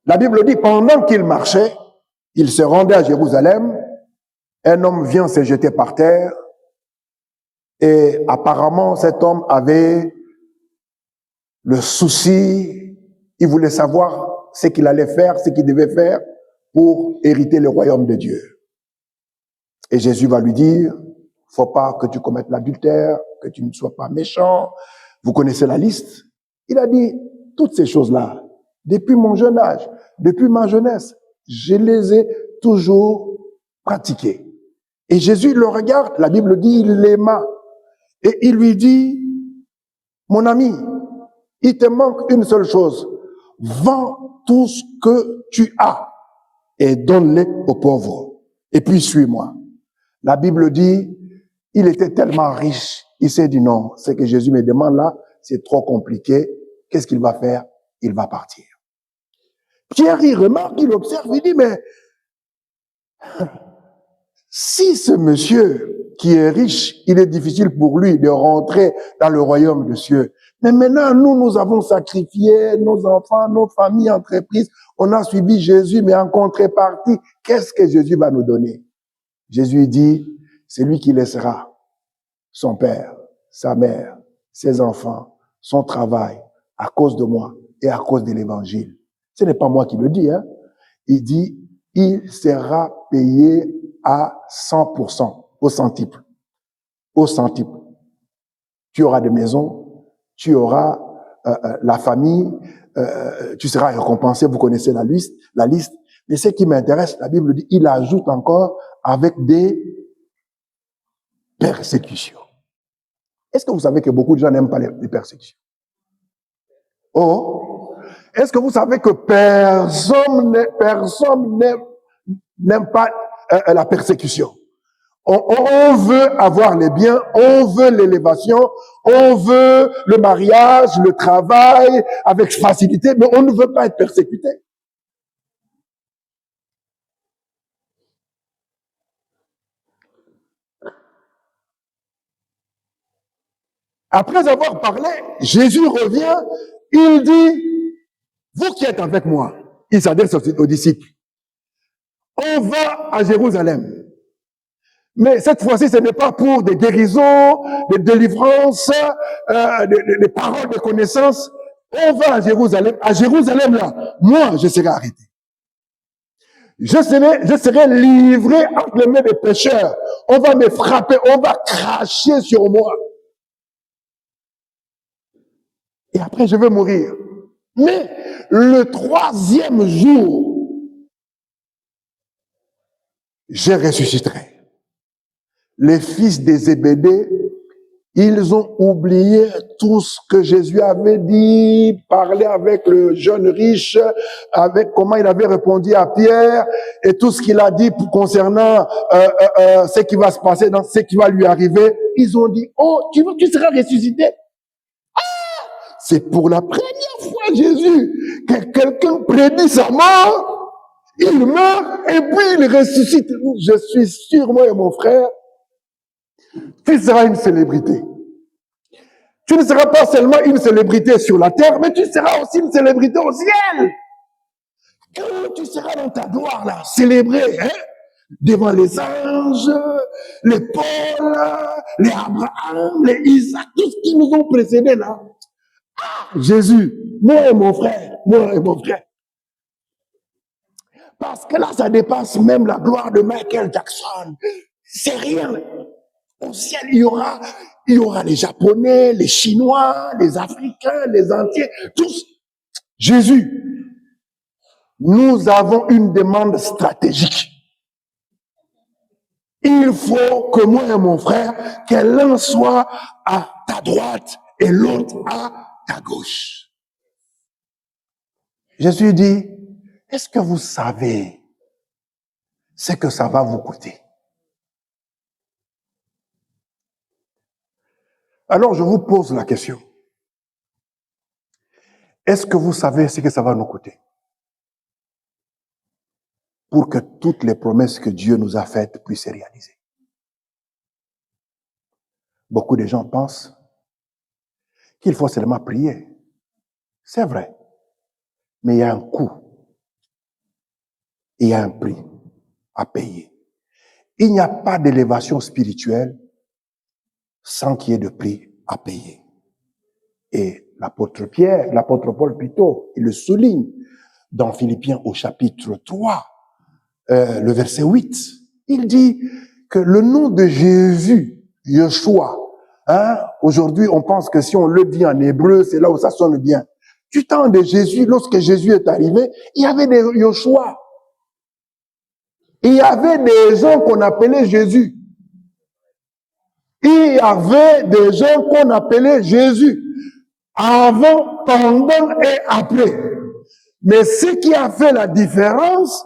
La Bible dit, pendant qu'il marchait, il se rendait à Jérusalem, un homme vient se jeter par terre, et apparemment cet homme avait le souci, il voulait savoir ce qu'il allait faire, ce qu'il devait faire pour hériter le royaume de Dieu. Et Jésus va lui dire, faut pas que tu commettes l'adultère, que tu ne sois pas méchant. Vous connaissez la liste. Il a dit, toutes ces choses-là, depuis mon jeune âge, depuis ma jeunesse, je les ai toujours pratiquées. Et Jésus le regarde, la Bible dit, il l'aima. Et il lui dit, mon ami, il te manque une seule chose. Vends tout ce que tu as et donne-les aux pauvres. Et puis suis-moi. La Bible dit, il était tellement riche, il s'est dit non, ce que Jésus me demande là, c'est trop compliqué. Qu'est-ce qu'il va faire? Il va partir. Pierre, il remarque, il observe, il dit, mais si ce monsieur qui est riche, il est difficile pour lui de rentrer dans le royaume des cieux. Mais maintenant, nous avons sacrifié nos enfants, nos familles, entreprises. On a suivi Jésus, mais en contrepartie, qu'est-ce que Jésus va nous donner? Jésus dit, c'est lui qui laissera son père, sa mère, ses enfants, son travail, à cause de moi et à cause de l'évangile. Ce n'est pas moi qui le dis, hein. Il dit, il sera payé à 100%, au centuple. Au centuple. Tu auras des maisons, tu auras la famille, tu seras récompensé, vous connaissez la liste. Mais ce qui m'intéresse, la Bible dit, il ajoute encore avec des persécutions. Est-ce que vous savez que beaucoup de gens n'aiment pas les persécutions? Oh, est-ce que vous savez que personne n'aime pas la persécution? On veut avoir les biens, on veut l'élévation, on veut le mariage, le travail avec facilité, mais on ne veut pas être persécuté. Après avoir parlé, Jésus revient, il dit, vous qui êtes avec moi, il s'adresse aux disciples, on va à Jérusalem. Mais cette fois-ci, ce n'est pas pour des guérisons, des délivrances, des paroles de connaissance. On va à Jérusalem. À Jérusalem, là, moi, je serai arrêté. Je serai livré entre les mains des pécheurs. On va me frapper, on va cracher sur moi. Et après, je vais mourir. Mais le 3e jour, je ressusciterai. Les fils des Zébédée, ils ont oublié tout ce que Jésus avait dit, parlé avec le jeune riche, avec comment il avait répondu à Pierre, et tout ce qu'il a dit concernant ce qui va se passer, dans ce qui va lui arriver. Ils ont dit, oh, tu seras ressuscité. Ah, c'est pour la première fois, Jésus, que quelqu'un prédit sa mort, il meurt, et puis il ressuscite. Je suis sûr, moi et mon frère, tu seras une célébrité. Tu ne seras pas seulement une célébrité sur la terre, mais tu seras aussi une célébrité au ciel. Quand tu seras dans ta gloire là, célébré, hein, devant les anges, les Paul, les Abraham, les Isaac, tous qui nous ont précédés là. Ah, Jésus, moi et mon frère. Parce que là, ça dépasse même la gloire de Michael Jackson. C'est rien. Au ciel, il y aura les Japonais, les Chinois, les Africains, les entiers, tous. Jésus, nous avons une demande stratégique. Il faut que moi et mon frère, que l'un soit à ta droite et l'autre à ta gauche. Jésus dit, est-ce que vous savez ce que ça va vous coûter? Alors, je vous pose la question. Est-ce que vous savez ce que ça va nous coûter? Pour que toutes les promesses que Dieu nous a faites puissent se réaliser. Beaucoup de gens pensent qu'il faut seulement prier. C'est vrai. Mais il y a un coût il y a un prix à payer. Il n'y a pas d'élévation spirituelle sans qu'il y ait de prix à payer. Et l'apôtre Pierre, l'apôtre Paul plutôt, il le souligne dans Philippiens au chapitre 3, le verset 8. Il dit que le nom de Jésus, Yeshua, aujourd'hui on pense que si on le dit en hébreu, c'est là où ça sonne bien. Du temps de Jésus, lorsque Jésus est arrivé, il y avait des Yeshua. Il y avait des gens qu'on appelait Jésus. Il y avait des gens qu'on appelait Jésus. Avant, pendant et après. Mais ce qui a fait la différence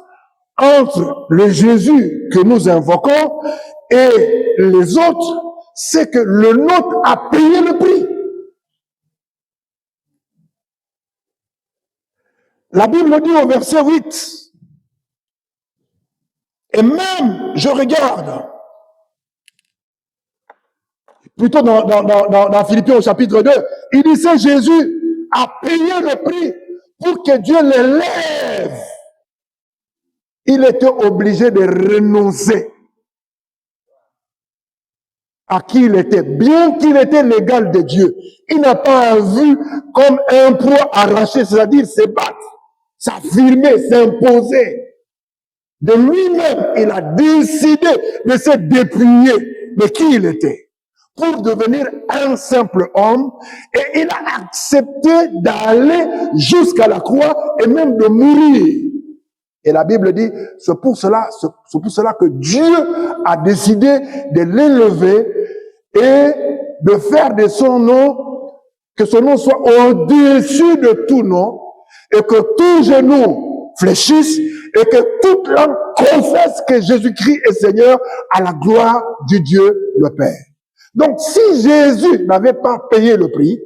entre le Jésus que nous invoquons et les autres, c'est que le nôtre a payé le prix. La Bible dit au verset 8, et même, je regarde, plutôt dans Philippiens au chapitre 2, il dit que Jésus a payé le prix pour que Dieu l'élève. Il était obligé de renoncer à qui il était, bien qu'il était l'égal de Dieu. Il n'a pas vu comme un proie arraché, c'est-à-dire se battre, s'affirmer, s'imposer. De lui-même, il a décidé de se dépouiller de qui il était pour devenir un simple homme, et il a accepté d'aller jusqu'à la croix et même de mourir. Et la Bible dit, c'est pour cela que Dieu a décidé de l'élever et de faire de son nom, que son nom soit au-dessus de tout nom, et que tout genou fléchisse, et que toute langue confesse que Jésus-Christ est Seigneur, à la gloire du Dieu le Père. Donc, si Jésus n'avait pas payé le prix,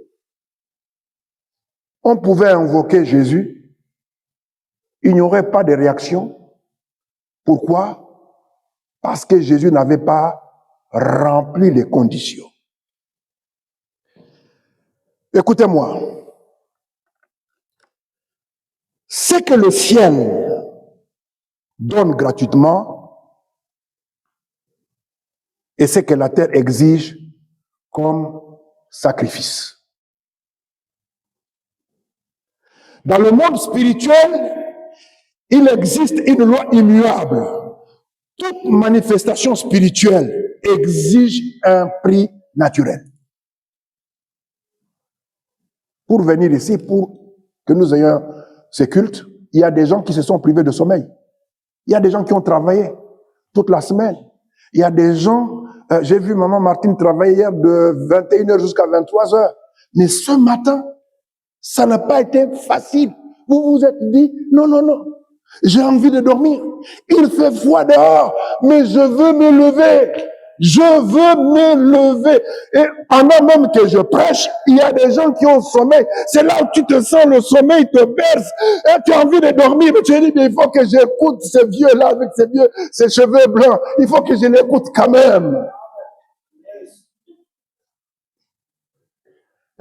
on pouvait invoquer Jésus, il n'y aurait pas de réaction. Pourquoi? Parce que Jésus n'avait pas rempli les conditions. Écoutez-moi. Ce que le ciel donne gratuitement et ce que la terre exige comme sacrifice. Dans le monde spirituel, il existe une loi immuable. Toute manifestation spirituelle exige un prix naturel. Pour venir ici, pour que nous ayons ce culte, il y a des gens qui se sont privés de sommeil. Il y a des gens qui ont travaillé toute la semaine. Il y a des gens, j'ai vu maman Martine travailler hier de 21h jusqu'à 23h. Mais ce matin, ça n'a pas été facile. Vous vous êtes dit, non, j'ai envie de dormir. Il fait froid dehors, mais je veux me lever. Je veux me lever. Et pendant même que je prêche, il y a des gens qui ont sommeil. C'est là où tu te sens, le sommeil te berce. Et tu as envie de dormir, mais tu dis, mais il faut que j'écoute ce vieux-là avec ses cheveux blancs. Il faut que je l'écoute quand même.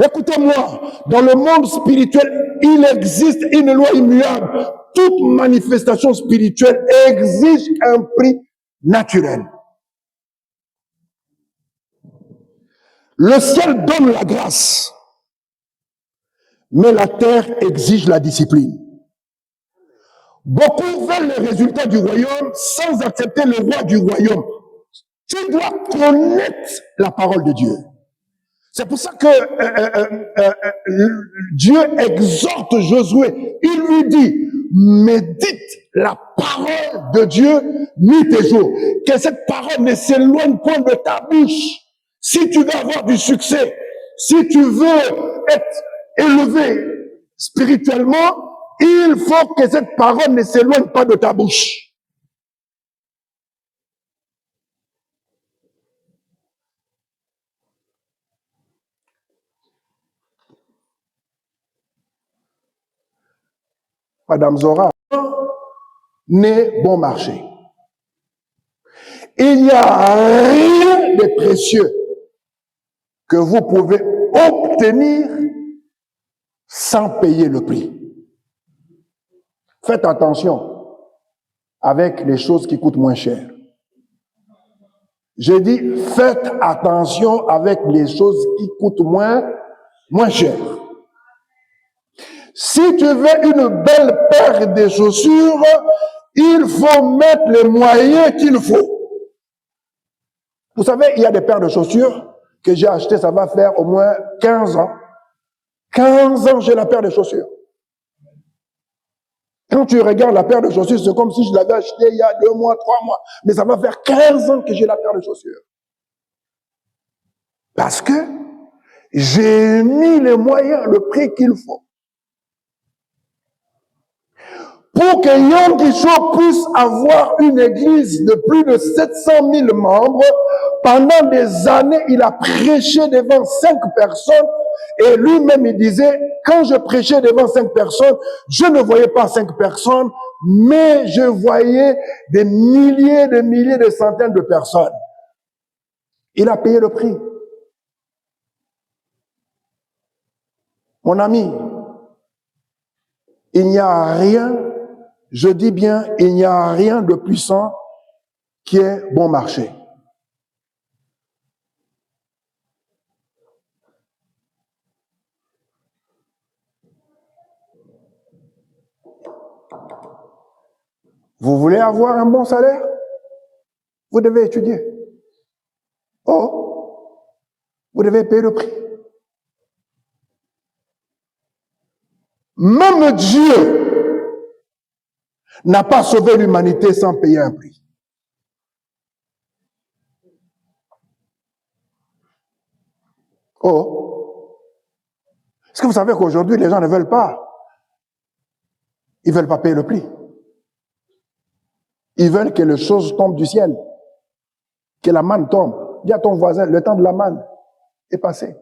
Écoutez-moi, dans le monde spirituel, il existe une loi immuable. Toute manifestation spirituelle exige un prix naturel. Le ciel donne la grâce, mais la terre exige la discipline. Beaucoup veulent les résultats du royaume sans accepter le roi du royaume. Tu dois connaître la parole de Dieu. C'est pour ça que Dieu exhorte Josué. Il lui dit, médite la parole de Dieu nuit et jour. Que cette parole ne s'éloigne point de ta bouche. Si tu veux avoir du succès, si tu veux être élevé spirituellement, il faut que cette parole ne s'éloigne pas de ta bouche. Madame Zora, n'est bon marché. Il n'y a rien de précieux que vous pouvez obtenir sans payer le prix. Faites attention avec les choses qui coûtent moins cher. J'ai dit, faites attention avec les choses qui coûtent moins cher. Si tu veux une belle paire de chaussures, il faut mettre les moyens qu'il faut. Vous savez, il y a des paires de chaussures que j'ai achetées, ça va faire au moins 15 ans. 15 ans, j'ai la paire de chaussures. Quand tu regardes la paire de chaussures, c'est comme si je l'avais achetée il y a 2 mois, 3 mois. Mais ça va faire 15 ans que j'ai la paire de chaussures. Parce que j'ai mis les moyens, le prix qu'il faut. Pour que Yom Kishore puisse avoir une église de plus de 700 000 membres, pendant des années, il a prêché devant 5 personnes. Et lui-même, il disait, quand je prêchais devant 5 personnes, je ne voyais pas 5 personnes, mais je voyais des milliers, des centaines de personnes. Il a payé le prix. Mon ami, il n'y a rien, je dis bien, il n'y a rien de puissant qui est bon marché. Vous voulez avoir un bon salaire? Vous devez étudier. Oh, vous devez payer le prix. Même Dieu n'a pas sauvé l'humanité sans payer un prix. Oh, est-ce que vous savez qu'aujourd'hui, les gens ne veulent pas? Ils ne veulent pas payer le prix. Ils veulent que les choses tombent du ciel. Que la manne tombe. Dis à ton voisin, le temps de la manne est passé.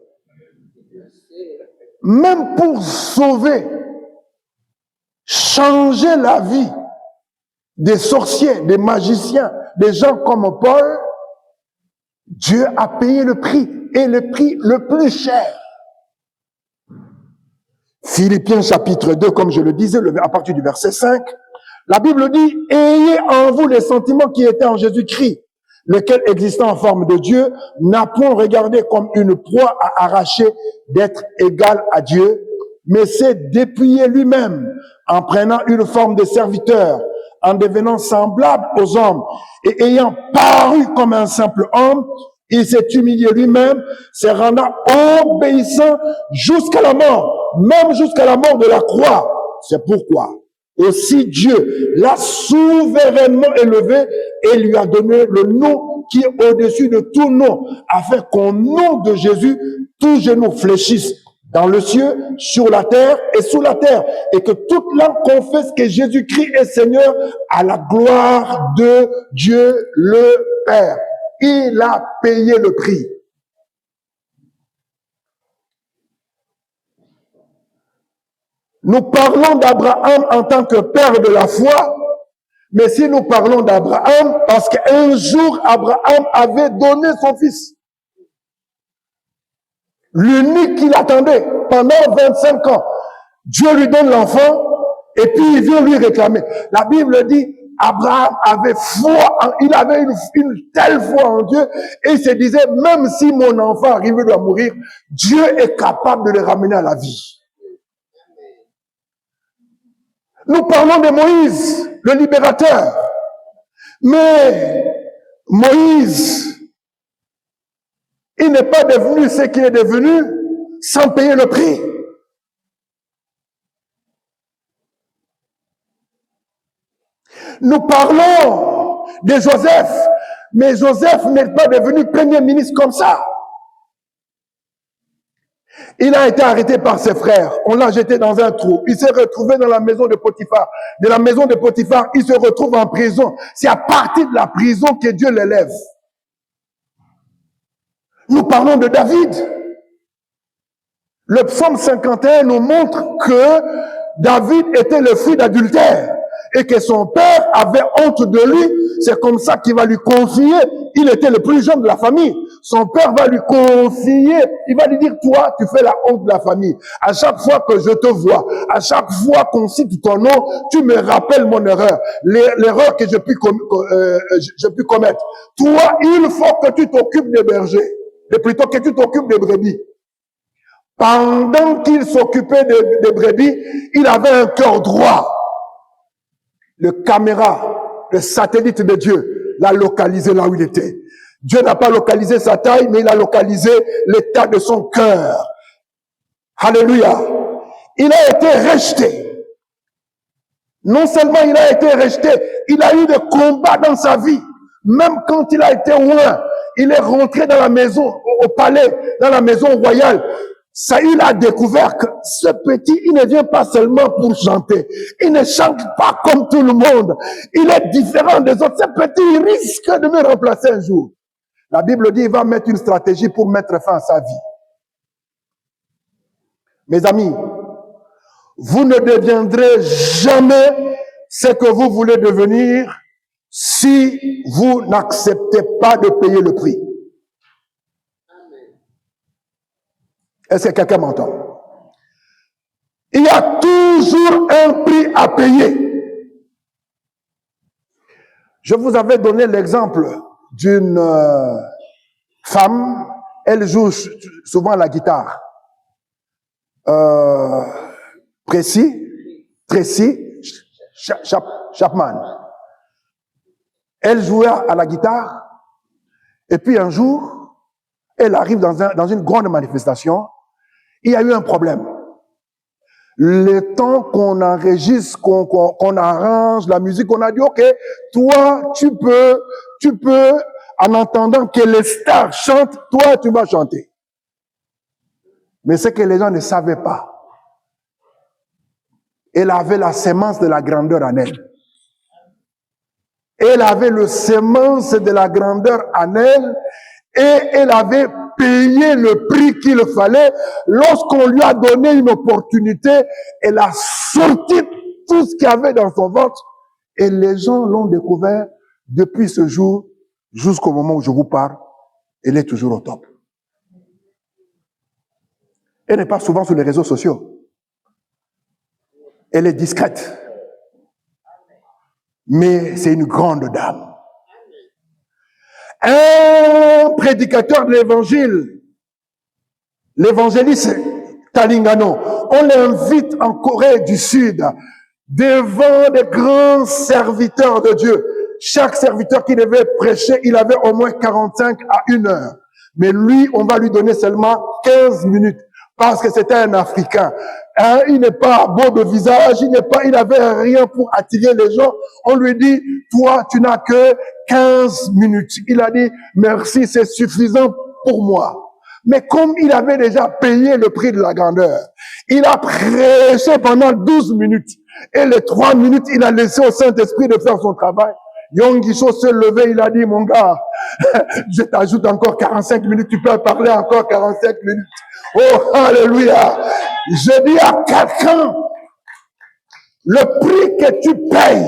Même pour sauver, changer la vie des sorciers, des magiciens, des gens comme Paul, Dieu a payé le prix, et le prix le plus cher. Philippiens chapitre 2, comme je le disais, à partir du verset 5, la Bible dit, « Ayez en vous les sentiments qui étaient en Jésus-Christ, lequel, existant en forme de Dieu, n'a point regardé comme une proie à arracher d'être égal à Dieu, mais s'est dépouillé lui-même en prenant une forme de serviteur, en devenant semblable aux hommes, et ayant paru comme un simple homme, il s'est humilié lui-même, se rendant obéissant jusqu'à la mort, même jusqu'à la mort de la croix. C'est pourquoi aussi Dieu l'a souverainement élevé et lui a donné le nom qui est au-dessus de tout nom, afin qu'au nom de Jésus, tout genou fléchisse dans le ciel, sur la terre et sous la terre, et que toute langue confesse que Jésus-Christ est Seigneur, à la gloire de Dieu le Père. Il a payé le prix. Nous parlons d'Abraham en tant que père de la foi, mais si nous parlons d'Abraham, parce qu'un jour, Abraham avait donné son fils. L'unique qu'il attendait pendant 25 ans. Dieu lui donne l'enfant, et puis il vient lui réclamer. La Bible dit, Abraham avait foi, il avait une telle foi en Dieu, et il se disait, même si mon enfant arrive à mourir, Dieu est capable de le ramener à la vie. Nous parlons de Moïse, le libérateur. Mais Moïse, il n'est pas devenu ce qu'il est devenu sans payer le prix. Nous parlons de Joseph, mais Joseph n'est pas devenu premier ministre comme ça. Il a été arrêté par ses frères. On l'a jeté dans un trou. Il s'est retrouvé dans la maison de Potiphar. De la maison de Potiphar, il se retrouve en prison. C'est à partir de la prison que Dieu l'élève. Nous parlons de David. Le psaume 51 nous montre que David était le fruit d'adultère et que son père avait honte de lui. C'est comme ça qu'il va lui confier il était le plus jeune de la famille. Son père va lui confier, il va lui dire, toi, tu fais la honte de la famille. À chaque fois que je te vois, à chaque fois qu'on cite ton nom, tu me rappelles mon erreur, l'erreur que j'ai pu commettre. Toi, il faut que tu t'occupes des bergers, et plutôt que tu t'occupes des brebis. Pendant qu'il s'occupait des brebis, il avait un cœur droit. Le caméra, le satellite de Dieu, l'a localisé là où il était. Dieu n'a pas localisé sa taille, mais il a localisé l'état de son cœur. Alléluia. Il a été rejeté. Non seulement il a été rejeté, il a eu des combats dans sa vie. Même quand il a été loin, il est rentré dans la maison, au palais, dans la maison royale. Ça, il a découvert que ce petit, il ne vient pas seulement pour chanter. Il ne chante pas comme tout le monde. Il est différent des autres. Ce petit, il risque de me remplacer un jour. La Bible dit, il va mettre une stratégie pour mettre fin à sa vie. Mes amis, vous ne deviendrez jamais ce que vous voulez devenir si vous n'acceptez pas de payer le prix. Est-ce que quelqu'un m'entend? Il y a toujours un prix à payer. Je vous avais donné l'exemple d'une femme, elle joue souvent la guitare. Tracy Chapman. Elle jouait à la guitare, et puis un jour, elle arrive dans une grande manifestation. Il y a eu un problème. Le temps qu'on enregistre, qu'on arrange la musique, on a dit, ok, toi, tu peux, en entendant que les stars chantent, toi, tu vas chanter. Mais ce que les gens ne savaient pas, elle avait la sémence de la grandeur en elle. Elle avait le sémence de la grandeur en elle, et elle avait payé le prix qu'il fallait. Lorsqu'on lui a donné une opportunité, elle a sorti tout ce qu'il y avait dans son ventre, et les gens l'ont découvert. Depuis ce jour jusqu'au moment où je vous parle, elle est toujours au top. Elle n'est pas souvent sur les réseaux sociaux. Elle est discrète. Mais c'est une grande dame. Un prédicateur de l'évangile, l'évangéliste Talingano, on l'invite en Corée du Sud devant des grands serviteurs de Dieu. Chaque serviteur qui devait prêcher, il avait au moins 45 à 1 heure. Mais lui, on va lui donner seulement 15 minutes parce que c'était un Africain. Il n'est pas beau de visage, il n'avait rien pour attirer les gens. On lui dit, toi, tu n'as que 15 minutes. Il a dit, merci, c'est suffisant pour moi. Mais comme il avait déjà payé le prix de la grandeur, il a prêché pendant 12 minutes. Et les 3 minutes, il a laissé au Saint-Esprit de faire son travail. Yongisho s'est levé, il a dit, mon gars, je t'ajoute encore 45 minutes, tu peux parler encore 45 minutes. Oh, alléluia. Je dis à quelqu'un, le prix que tu payes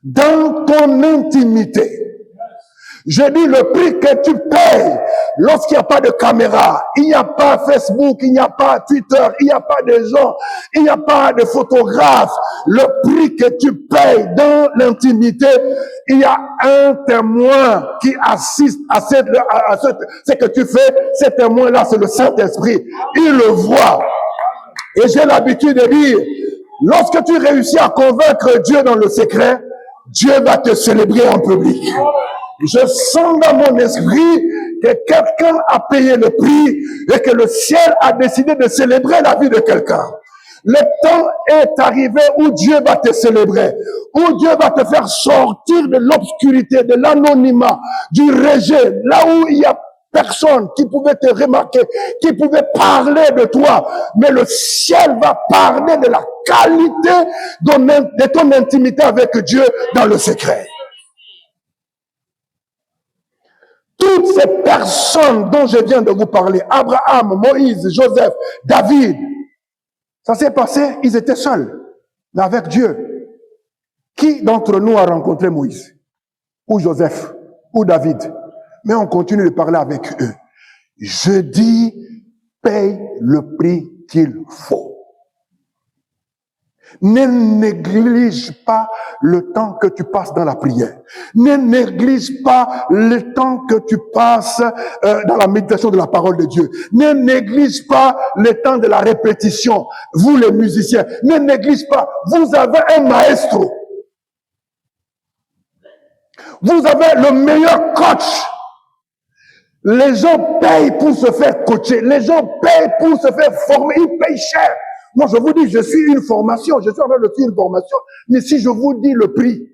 dans ton intimité, je dis le prix que tu payes lorsqu'il n'y a pas de caméra, il n'y a pas Facebook, il n'y a pas Twitter, il n'y a pas de gens, il n'y a pas de photographes. Le prix que tu payes dans l'intimité, il y a un témoin qui assiste à ce que tu fais. Ce témoin-là, c'est le Saint-Esprit. Il le voit. Et j'ai l'habitude de dire, lorsque tu réussis à convaincre Dieu dans le secret, Dieu va te célébrer en public. Je sens dans mon esprit que quelqu'un a payé le prix et que le ciel a décidé de célébrer la vie de quelqu'un. Le temps est arrivé où Dieu va te célébrer, où Dieu va te faire sortir de l'obscurité, de l'anonymat, du rejet, là où il y a personne qui pouvait te remarquer, qui pouvait parler de toi, mais le ciel va parler de la qualité de ton intimité avec Dieu dans le secret. Toutes ces personnes dont je viens de vous parler, Abraham, Moïse, Joseph, David, ça s'est passé, ils étaient seuls, mais avec Dieu. Qui d'entre nous a rencontré Moïse ou Joseph? ou David. Mais on continue de parler avec eux. Je dis, paye le prix qu'il faut. Ne néglige pas le temps que tu passes dans la prière. Ne néglige pas le temps que tu passes dans la méditation de la parole de Dieu. Ne néglige pas le temps de la répétition. Vous les musiciens, ne néglige pas. Vous avez un maestro. Vous avez le meilleur coach. Les gens payent pour se faire coacher. Les gens payent pour se faire former. Ils payent cher. Moi, je vous dis, je suis une formation. Je suis en train de suivre une formation. Mais si je vous dis le prix,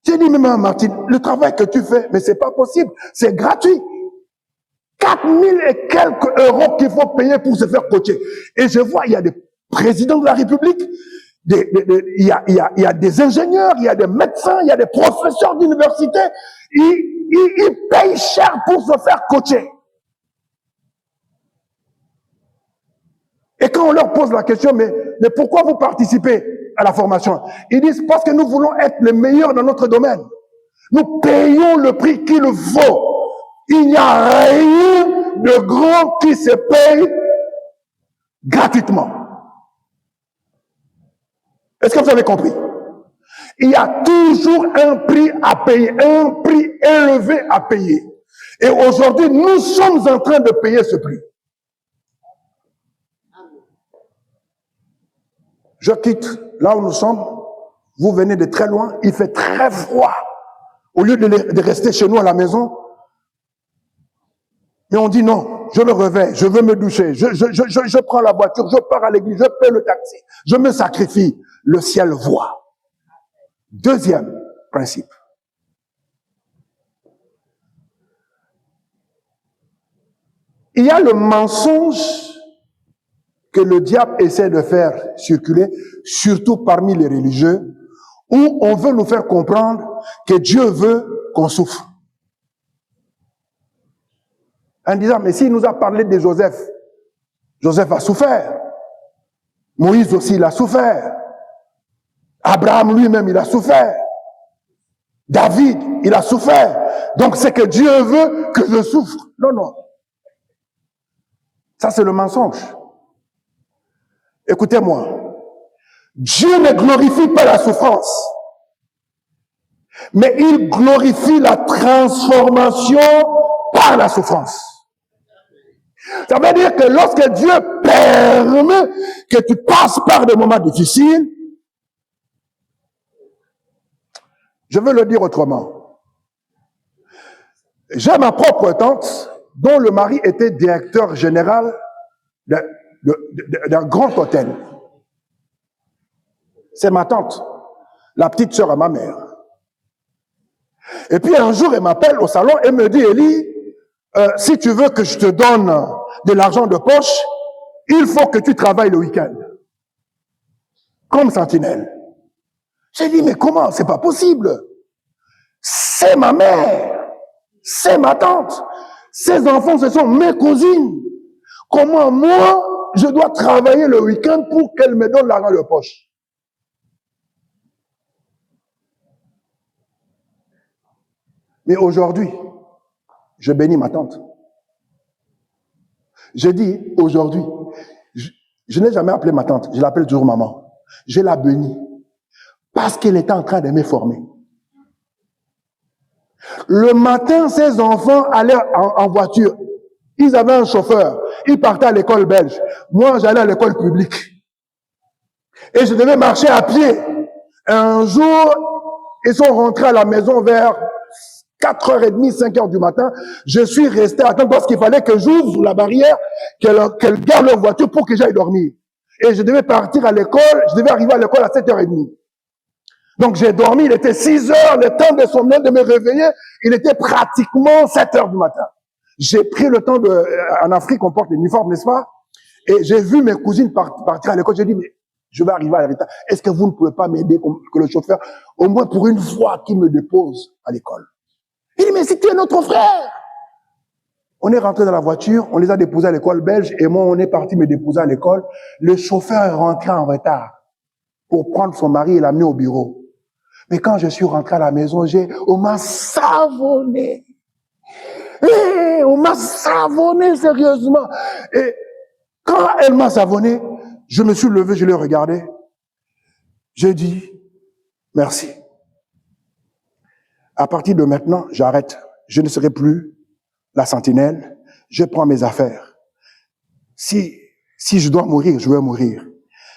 j'ai dit, mais Martine, le travail que tu fais, mais c'est pas possible. C'est gratuit. 4000 et quelques euros qu'il faut payer pour se faire coacher. Et je vois, il y a des présidents de la République, il y a des ingénieurs, il y a des médecins, il y a des professeurs d'université. Ils payent cher pour se faire coacher. Et quand on leur pose la question, mais pourquoi vous participez à la formation? Ils disent, parce que nous voulons être les meilleurs dans notre domaine. Nous payons le prix qu'il faut. Il n'y a rien de grand qui se paye gratuitement. Est-ce que vous avez compris? Il y a toujours un prix à payer, un prix élevé à payer. Et aujourd'hui, nous sommes en train de payer ce prix. Je quitte là où nous sommes. Vous venez de très loin. Il fait très froid. Au lieu de rester chez nous à la maison. Mais on dit non, je me réveille, je veux me doucher. Je prends la voiture, je pars à l'église, je paie le taxi. Je me sacrifie. Le ciel voit. Deuxième principe. Il y a le mensonge que le diable essaie de faire circuler, surtout parmi les religieux, où on veut nous faire comprendre que Dieu veut qu'on souffre. En disant, mais s'il nous a parlé de Joseph, Joseph a souffert. Moïse aussi, il a souffert. Abraham lui-même, il a souffert. David, il a souffert. Donc c'est que Dieu veut que je souffre. Non, non. Ça, c'est le mensonge. Écoutez-moi. Dieu ne glorifie pas la souffrance, mais il glorifie la transformation par la souffrance. Ça veut dire que lorsque Dieu permet que tu passes par des moments difficiles, je veux le dire autrement. J'ai ma propre tante dont le mari était directeur général d'un grand hôtel. C'est ma tante, la petite sœur à ma mère. Et puis un jour, elle m'appelle au salon et me dit, Élie, si tu veux que je te donne de l'argent de poche, il faut que tu travailles le week-end. Comme sentinelle. J'ai dit, mais comment? C'est pas possible. C'est ma mère. C'est ma tante. Ses enfants, ce sont mes cousines. Comment moi, je dois travailler le week-end pour qu'elle me donne l'argent de poche? Mais aujourd'hui, je bénis ma tante. Je dis aujourd'hui, je n'ai jamais appelé ma tante, je l'appelle toujours maman. Je la bénis parce qu'elle était en train de me former. Le matin, ses enfants allaient en voiture. Ils avaient un chauffeur. Ils partaient à l'école belge. Moi, j'allais à l'école publique. Et je devais marcher à pied. Un jour, ils sont rentrés à la maison vers 4h30, 5h du matin. Je suis resté à attendre parce qu'il fallait que j'ouvre la barrière, qu'elle garde leur voiture pour que j'aille dormir. Et je devais partir à l'école, je devais arriver à l'école à 7h30. Donc j'ai dormi, il était 6h, le temps de sommeil de me réveiller, il était pratiquement 7h du matin. J'ai pris le temps en Afrique, on porte l'uniforme, n'est-ce pas? Et j'ai vu mes cousines partir à l'école, j'ai dit, mais je vais arriver à l'état. Est-ce que vous ne pouvez pas m'aider que le chauffeur, au moins pour une fois, qu'il me dépose à l'école? Il dit, mais si tu es notre frère. On est rentré dans la voiture, on les a déposés à l'école belge, et moi, on est parti me déposer à l'école. Le chauffeur est rentré en retard pour prendre son mari et l'amener au bureau. Mais quand je suis rentré à la maison, on m'a savonné. On m'a savonné sérieusement. Et quand elle m'a savonné, je me suis levé, je l'ai regardé. J'ai dit, merci. À partir de maintenant, j'arrête. Je ne serai plus la sentinelle. Je prends mes affaires. Si je dois mourir, je vais mourir.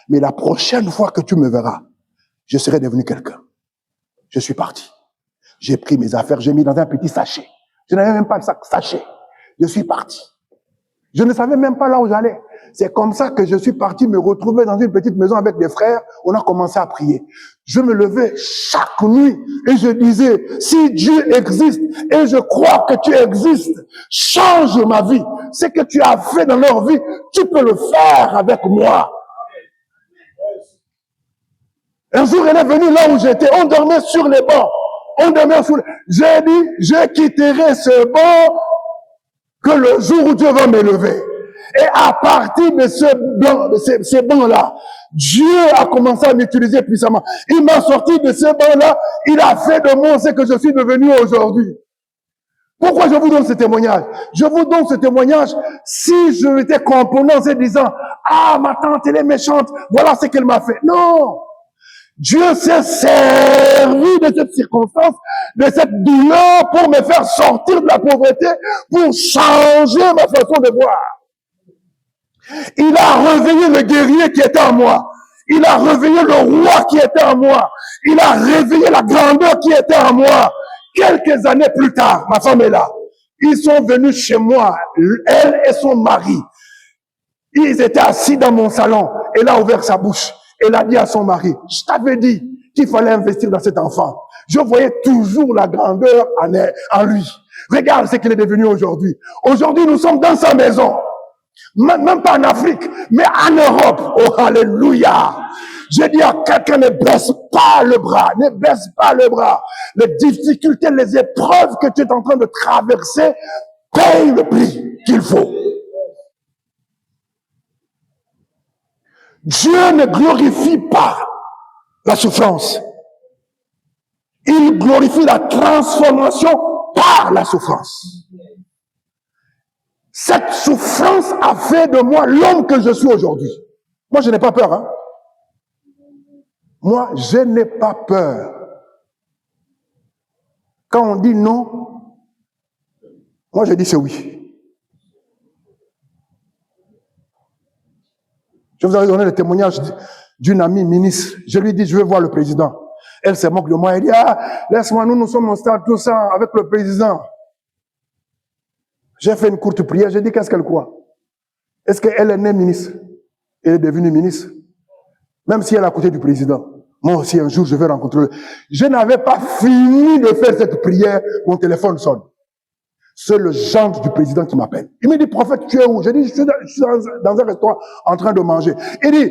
Mais la prochaine fois que tu me verras, je serai devenu quelqu'un. Je suis parti. J'ai pris mes affaires, j'ai mis dans un petit sachet. Je n'avais même pas le sachet. Je suis parti. Je ne savais même pas là où j'allais. C'est comme ça que je suis parti me retrouver dans une petite maison avec des frères. On a commencé à prier. Je me levais chaque nuit et je disais, si Dieu existe et je crois que tu existes, change ma vie. Ce que tu as fait dans leur vie, tu peux le faire avec moi. Un jour, elle est venue là où j'étais. On dormait sur les bancs. J'ai dit, je quitterai ce banc que le jour où Dieu va m'élever. Et à partir de ces bancs-là, Dieu a commencé à m'utiliser puissamment. Il m'a sorti de ces bancs-là. Il a fait de moi ce que je suis devenu aujourd'hui. Pourquoi je vous donne ce témoignage? Je vous donne ce témoignage si je m'étais component en se disant, ah, ma tante, elle est méchante. Voilà ce qu'elle m'a fait. Non. Dieu s'est servi de cette circonstance, de cette douleur pour me faire sortir de la pauvreté, pour changer ma façon de voir. Il a réveillé le guerrier qui était en moi. Il a réveillé le roi qui était en moi. Il a réveillé la grandeur qui était en moi. Quelques années plus tard, ma femme est là. Ils sont venus chez moi, elle et son mari. Ils étaient assis dans mon salon. Elle a ouvert sa bouche. Elle a dit à son mari, je t'avais dit qu'il fallait investir dans cet enfant. Je voyais toujours la grandeur en lui. Regarde ce qu'il est devenu aujourd'hui. Aujourd'hui, nous sommes dans sa maison. Même pas en Afrique, mais en Europe. Oh, alléluia. Je dis à quelqu'un, ne baisse pas le bras. Ne baisse pas le bras. Les difficultés, les épreuves que tu es en train de traverser, paye le prix qu'il faut. Dieu ne glorifie pas la souffrance. Il glorifie la transformation par la souffrance. Cette souffrance a fait de moi l'homme que je suis aujourd'hui. Moi, je n'ai pas peur. Moi, je n'ai pas peur. Quand on dit non, moi, je dis c'est oui. Je vous avais donné le témoignage d'une amie ministre. Je lui dis, je veux voir le président. Elle se moque de moi. Elle dit, ah, laisse-moi, nous sommes au stade, tout ça, avec le président. J'ai fait une courte prière. J'ai dit, qu'est-ce qu'elle croit? Est-ce qu'elle est née ministre? Elle est devenue ministre? Même si elle est à côté du président. Moi aussi, un jour, je vais rencontrer le... Je n'avais pas fini de faire cette prière. Mon téléphone sonne. C'est le gendre du président qui m'appelle. Il me dit, prophète, tu es où? Je dis, je suis dans un restaurant en train de manger. Il dit,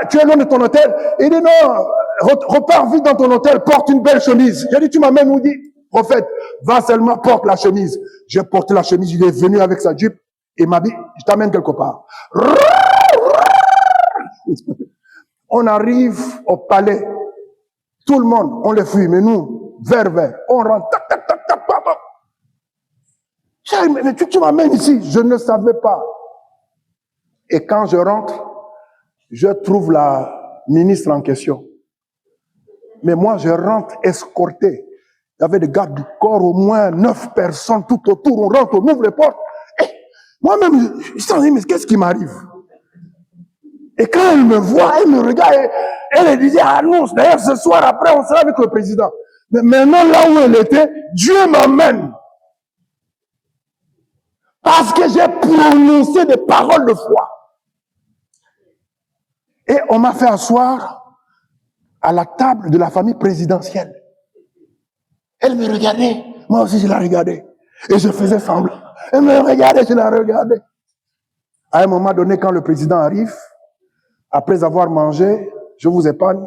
tu es loin de ton hôtel? Il dit, non, repars vite dans ton hôtel, porte une belle chemise. J'ai dit, tu m'amènes où? Il dit, prophète, va seulement, porte la chemise. J'ai porté la chemise, il est venu avec sa jupe et m'a dit, je t'amène quelque part. On arrive au palais. Tout le monde, on les fuit, mais nous, vers, on rentre, tac, tac, tac, tac, tac, tac. Mais tu m'amènes ici, je ne savais pas. Et quand je rentre, je trouve la ministre en question. Mais moi, je rentre escorté. Il y avait des gardes du corps, au moins 9 personnes tout autour. On rentre, on ouvre les portes. Et moi-même, je me dis, mais qu'est-ce qui m'arrive? Et quand elle me voit, elle me regarde, elle disait, annonce, d'ailleurs, ce soir, après, on sera avec le président. Mais maintenant, là où elle était, Dieu m'amène. Parce que j'ai prononcé des paroles de foi. Et on m'a fait asseoir à la table de la famille présidentielle. Elle me regardait. Moi aussi, je la regardais. Et je faisais semblant. Elle me regardait, je la regardais. À un moment donné, quand le président arrive, après avoir mangé, je vous épargne.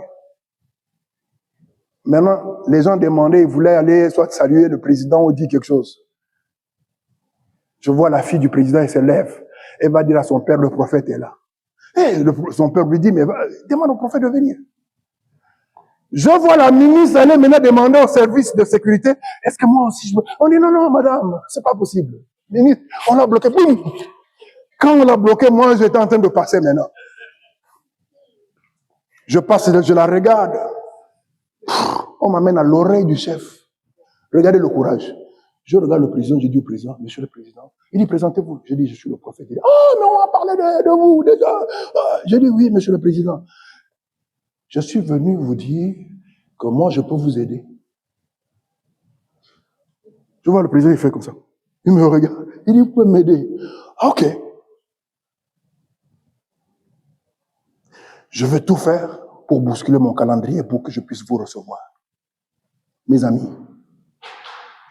Maintenant, les gens demandaient, ils voulaient aller soit saluer le président ou dire quelque chose. Je vois la fille du président, elle se lève. Elle va dire à son père, le prophète est là. Et son père lui dit, mais demande au prophète de venir. Je vois la ministre aller maintenant demander au service de sécurité, est-ce que moi aussi je veux? On dit non, non, madame, c'est pas possible. Ministre, on l'a bloqué. Boum. Quand on l'a bloqué, moi j'étais en train de passer maintenant. Je passe, je la regarde. On m'amène à l'oreille du chef. Regardez le courage. Je regarde le président, je dis au président, monsieur le président, il dit présentez-vous. Je dis, je suis le prophète. Il dit, oh mais on va parler de vous déjà. Je dis oui, monsieur le président. Je suis venu vous dire que moi je peux vous aider. Je vois le président, il fait comme ça. Il me regarde. Il dit, vous pouvez m'aider. Ok. Je vais tout faire pour bousculer mon calendrier pour que je puisse vous recevoir. Mes amis,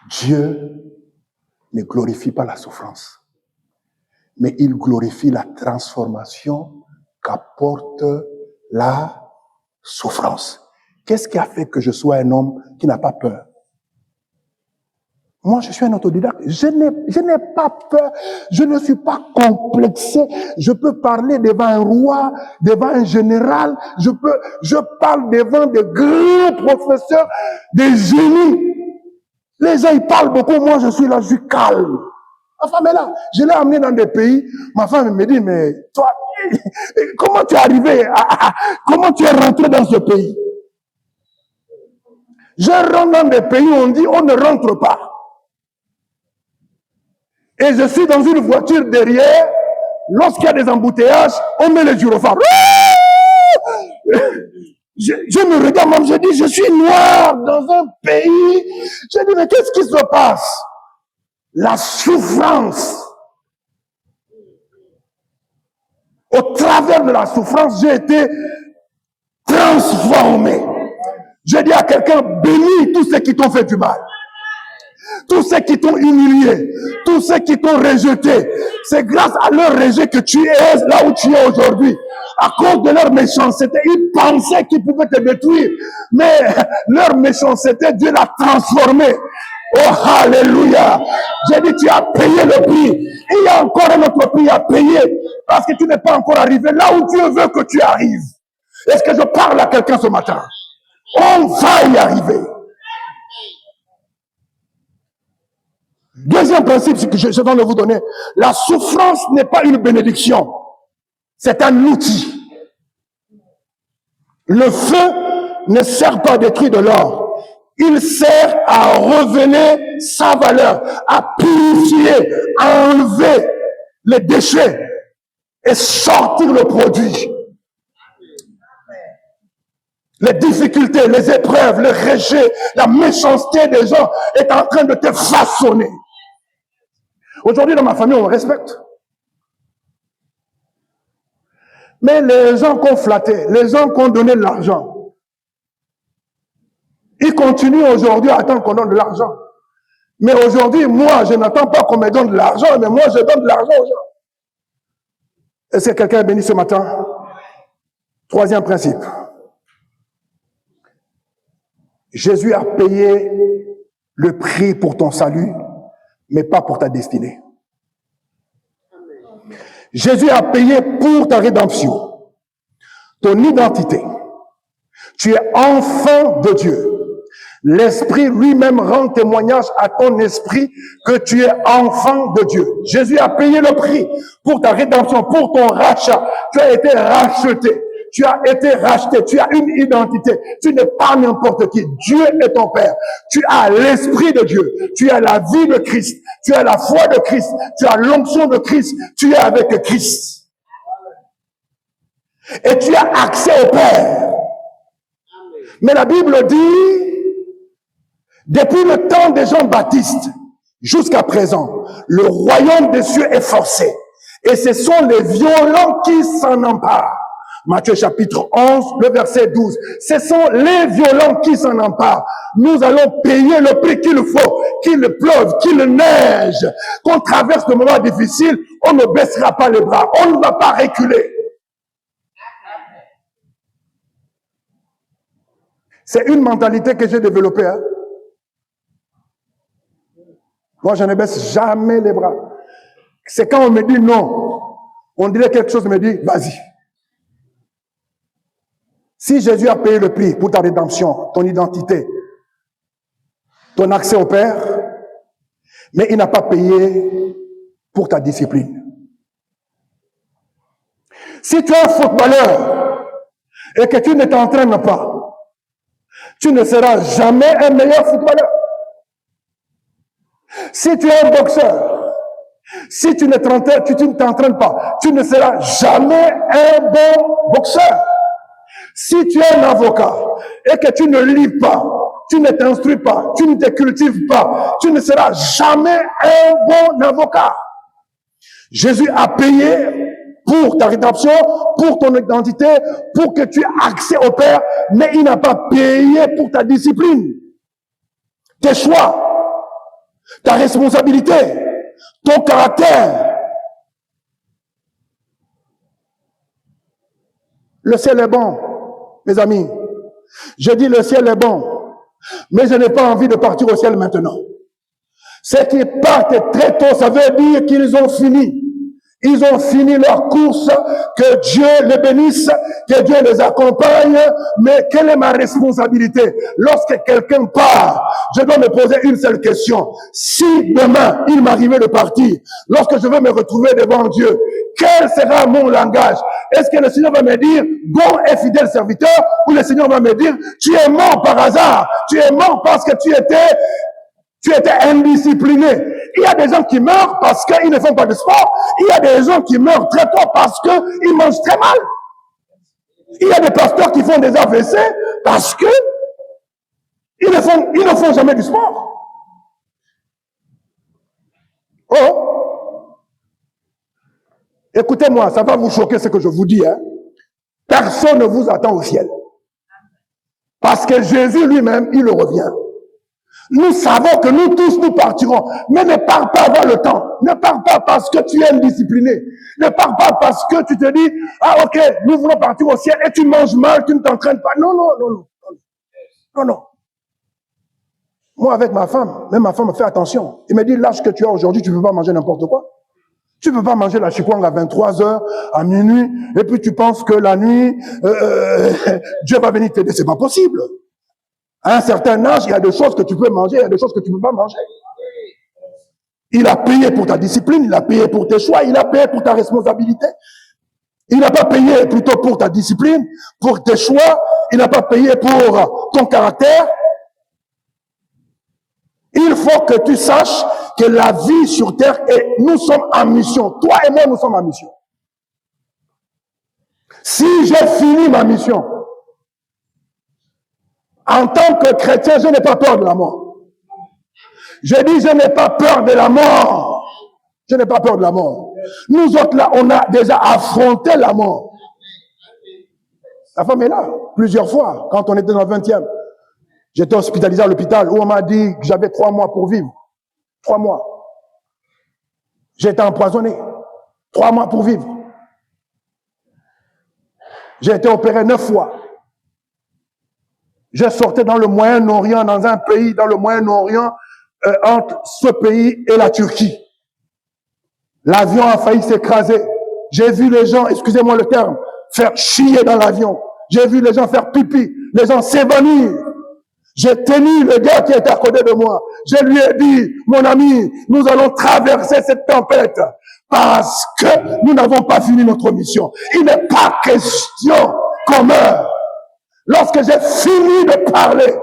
Dieu ne glorifie pas la souffrance, mais il glorifie la transformation qu'apporte la souffrance. Qu'est-ce qui a fait que je sois un homme qui n'a pas peur? Moi, je suis un autodidacte. Je n'ai pas peur. Je ne suis pas complexé. Je peux parler devant un roi, devant un général. Je parle devant des grands professeurs, des génies. Les gens, ils parlent beaucoup. Moi, je suis là, je suis calme. Ma femme est là. Je l'ai amenée dans des pays. Ma femme me dit, mais toi, comment tu es arrivé? Comment tu es rentré dans ce pays? Je rentre dans des pays où on dit, on ne rentre pas. Et je suis dans une voiture derrière. Lorsqu'il y a des embouteillages, on met les gyrophares. Je me regarde même, je dis, je suis noir dans un pays. Je dis, mais qu'est-ce qui se passe? La souffrance. Au travers de la souffrance, j'ai été transformé. Je dis à quelqu'un, bénis tous ceux qui t'ont fait du mal. Tous ceux qui t'ont humilié, tous ceux qui t'ont rejeté, c'est grâce à leur rejet que tu es là où tu es aujourd'hui. À cause de leur méchanceté, ils pensaient qu'ils pouvaient te détruire, mais leur méchanceté, Dieu l'a transformé. Oh, alléluia! J'ai dit, tu as payé le prix. Il y a encore un autre prix à payer, parce que tu n'es pas encore arrivé là où Dieu veut que tu arrives. Est-ce que je parle à quelqu'un ce matin? On va y arriver. Deuxième principe que je viens de vous donner, la souffrance n'est pas une bénédiction, c'est un outil. Le feu ne sert pas à détruire de l'or, il sert à révéler sa valeur, à purifier, à enlever les déchets et sortir le produit. Les difficultés, les épreuves, le rejet, la méchanceté des gens est en train de te façonner. Aujourd'hui, dans ma famille, on me respecte. Mais les gens qui ont flatté, les gens qui ont donné de l'argent, ils continuent aujourd'hui à attendre qu'on donne de l'argent. Mais aujourd'hui, moi, je n'attends pas qu'on me donne de l'argent, mais moi, je donne de l'argent aux gens. Est-ce que quelqu'un est béni ce matin? Troisième principe. Jésus a payé le prix pour ton salut, mais pas pour ta destinée. Jésus a payé pour ta rédemption, ton identité. Tu es enfant de Dieu. L'Esprit lui-même rend témoignage à ton esprit que tu es enfant de Dieu. Jésus a payé le prix pour ta rédemption, pour ton rachat. Tu as été racheté. Tu as été racheté. Tu as une identité. Tu n'es pas n'importe qui. Dieu est ton Père. Tu as l'Esprit de Dieu. Tu as la vie de Christ. Tu as la foi de Christ. Tu as l'onction de Christ. Tu es avec Christ. Et tu as accès au Père. Mais la Bible dit, depuis le temps de Jean-Baptiste jusqu'à présent, le royaume des cieux est forcé. Et ce sont les violents qui s'en emparent. Matthieu chapitre 11, le verset 12. Ce sont les violents qui s'en emparent. Nous allons payer le prix qu'il faut, qu'il pleuve, qu'il neige, qu'on traverse de moments difficiles. On ne baissera pas les bras. On ne va pas reculer. C'est une mentalité que j'ai développée. Hein? Moi, je ne baisse jamais les bras. C'est quand on me dit non, on dirait quelque chose me dit, vas-y. Si Jésus a payé le prix pour ta rédemption, ton identité, ton accès au Père, mais il n'a pas payé pour ta discipline. Si tu es un footballeur et que tu ne t'entraînes pas, tu ne seras jamais un meilleur footballeur. Si tu es un boxeur, si tu ne t'entraînes pas, tu ne seras jamais un bon boxeur. Si tu es un avocat et que tu ne lis pas, tu ne t'instruis pas, tu ne te cultives pas, tu ne seras jamais un bon avocat. Jésus a payé pour ta rédemption, pour ton identité, pour que tu aies accès au Père, mais il n'a pas payé pour ta discipline, tes choix, ta responsabilité, ton caractère. Le ciel est bon, mes amis. Je dis le ciel est bon, mais je n'ai pas envie de partir au ciel maintenant. Ceux qui partent très tôt, ça veut dire qu'ils ont fini. Ils ont fini leur course, que Dieu les bénisse, que Dieu les accompagne, mais quelle est ma responsabilité? Lorsque quelqu'un part, je dois me poser une seule question. Si demain, il m'arrivait de partir, lorsque je vais me retrouver devant Dieu, quel sera mon langage? Est-ce que le Seigneur va me dire, bon et fidèle serviteur, ou le Seigneur va me dire, tu es mort par hasard, tu es mort parce que tu étais indiscipliné. Il y a des gens qui meurent parce qu'ils ne font pas de sport. Il y a des gens qui meurent très tôt parce qu'ils mangent très mal. Il y a des pasteurs qui font des AVC parce que ils ne font jamais du sport. Oh! Écoutez-moi, ça va vous choquer ce que je vous dis. Personne ne vous attend au ciel. Parce que Jésus lui-même, il revient. Nous savons que nous tous, nous partirons. Mais ne pars pas avant le temps. Ne pars pas parce que tu es indiscipliné. Ne pars pas parce que tu te dis, ah ok, nous voulons partir au ciel et tu manges mal, tu ne t'entraînes pas. Non, non, non, non. Non, non. Moi, avec ma femme, même ma femme me fait attention. Il me dit, l'âge que tu as aujourd'hui, tu ne peux pas manger n'importe quoi. Tu ne peux pas manger la chikwang à 23h, à minuit, et puis tu penses que la nuit, Dieu va venir t'aider. C'est pas possible. À un certain âge, il y a des choses que tu peux manger, il y a des choses que tu ne peux pas manger. Il a payé pour ta discipline, il a payé pour tes choix, il a payé pour ta responsabilité. Il n'a pas payé plutôt pour ta discipline, pour tes choix, il n'a pas payé pour ton caractère. Il faut que tu saches que la vie sur terre, et nous sommes en mission. Toi et moi, nous sommes en mission. Si j'ai fini ma mission, en tant que chrétien, je n'ai pas peur de la mort. Je dis, je n'ai pas peur de la mort. Je n'ai pas peur de la mort. Nous autres là, on a déjà affronté la mort. La femme est là, plusieurs fois, quand on était dans le 20e. J'étais hospitalisé à l'hôpital où on m'a dit que j'avais 3 mois pour vivre. 3 mois. J'ai été empoisonné. 3 mois pour vivre. J'ai été opéré 9 fois. Je sortais dans le Moyen-Orient, dans un pays dans le Moyen-Orient, entre ce pays et la Turquie. L'avion a failli s'écraser. J'ai vu les gens, excusez-moi le terme, faire chier dans l'avion. J'ai vu les gens faire pipi, les gens s'évanouir. J'ai tenu le gars qui était à côté de moi. Je lui ai dit, mon ami, nous allons traverser cette tempête parce que nous n'avons pas fini notre mission. Il n'est pas question qu'on meure. Lorsque j'ai fini de parler,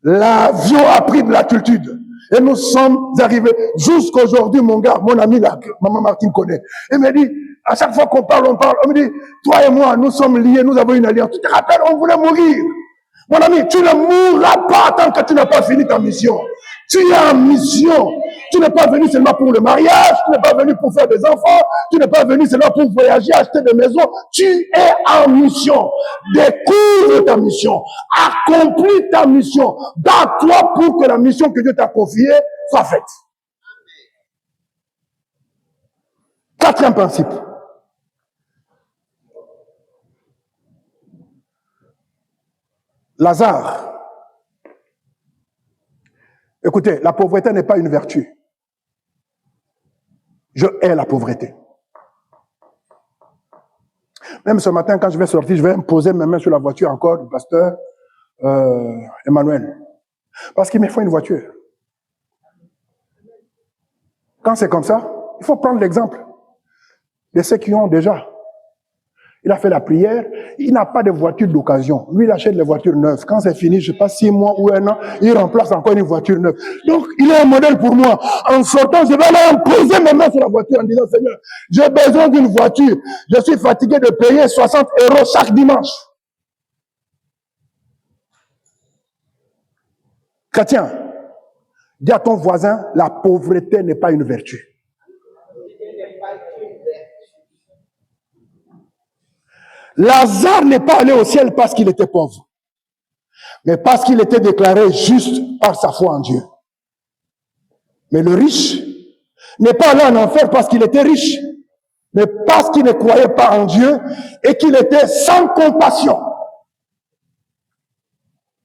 l'avion a pris de l'altitude. Et nous sommes arrivés jusqu'aujourd'hui, mon gars, mon ami, là, maman Martine connaît. Il me dit, à chaque fois qu'on parle, on me dit, toi et moi, nous sommes liés, nous avons une alliance. Tu te rappelles, on voulait mourir. Mon ami, tu ne mourras pas tant que tu n'as pas fini ta mission. Tu es en mission. Tu n'es pas venu seulement pour le mariage, tu n'es pas venu pour faire des enfants, tu n'es pas venu seulement pour voyager, acheter des maisons. Tu es en mission. Découvre ta mission. Accomplis ta mission. Bats-toi pour que la mission que Dieu t'a confiée soit faite. 4e principe. Lazare. Écoutez, la pauvreté n'est pas une vertu. Je hais la pauvreté. Même ce matin, quand je vais sortir, je vais poser mes mains sur la voiture encore du pasteur Emmanuel. Parce qu'il me faut une voiture. Quand c'est comme ça, il faut prendre l'exemple de ceux qui ont déjà. Il a fait la prière, il n'a pas de voiture d'occasion. Lui, il achète les voitures neuves. Quand c'est fini, je ne sais pas 6 mois ou 1 an, il remplace encore une voiture neuve. Donc, il est un modèle pour moi. En sortant, je vais aller poser mes mains sur la voiture en disant, Seigneur, j'ai besoin d'une voiture. Je suis fatigué de payer 60 € chaque dimanche. Chrétien, dis à ton voisin, la pauvreté n'est pas une vertu. Lazare n'est pas allé au ciel parce qu'il était pauvre, mais parce qu'il était déclaré juste par sa foi en Dieu. Mais le riche n'est pas allé en enfer parce qu'il était riche, mais parce qu'il ne croyait pas en Dieu et qu'il était sans compassion.